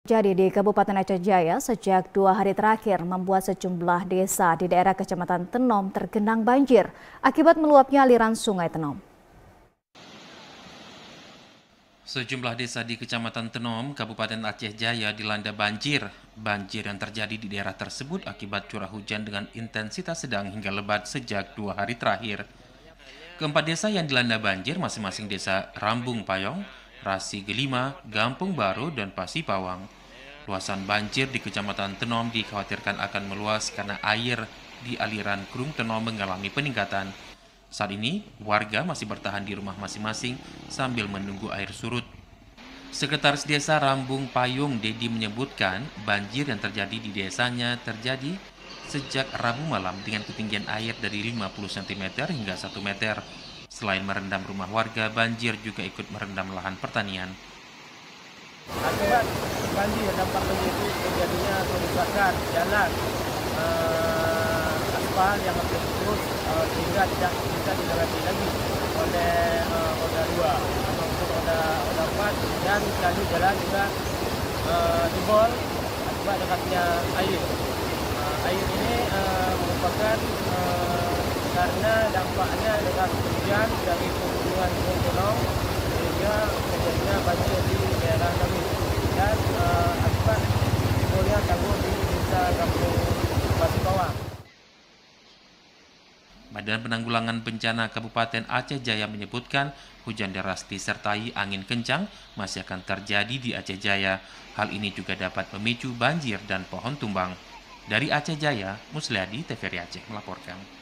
Jadi di Kabupaten Aceh Jaya sejak 2 hari terakhir membuat sejumlah desa di daerah Kecamatan Tenom tergenang banjir akibat meluapnya aliran Sungai Tenom. Sejumlah desa di Kecamatan Tenom, Kabupaten Aceh Jaya dilanda banjir. Banjir yang terjadi di daerah tersebut akibat curah hujan dengan intensitas sedang hingga lebat sejak 2 hari terakhir. Keempat desa yang dilanda banjir masing-masing desa Rambung Payong, Rasi Gelima, Gampung Baru, dan Pasi Pawang. Luasan banjir di Kecamatan Tenom dikhawatirkan akan meluas karena air di aliran Krung Tenom mengalami peningkatan. Saat ini, warga masih bertahan di rumah masing-masing sambil menunggu air surut. Sekretaris Desa Rambung Payung, Dedi, menyebutkan banjir yang terjadi di desanya terjadi sejak Rabu malam dengan ketinggian air dari 50 cm hingga 1 meter. Selain merendam rumah warga, banjir juga ikut merendam lahan pertanian. Akibat banjir dampak banjir itu terjadinya kerusakan jalan, aspal yang hampir putus sehingga tidak bisa dilewati lagi oleh roda 2 maupun roda 4, dan kali jalan juga jebol akibat dekatnya air. Air ini merupakan karena dampaknya dengan hujan dari pegunungan Gunung Tenom sehingga terjadinya banjir di daerah kami, dan akibat jebolnya tanggul di desa Kampung Pasi Pawang. Badan Penanggulangan Bencana Kabupaten Aceh Jaya menyebutkan hujan deras disertai angin kencang masih akan terjadi di Aceh Jaya. Hal ini juga dapat memicu banjir dan pohon tumbang. Dari Aceh Jaya, Musliadi, TVRI Aceh melaporkan.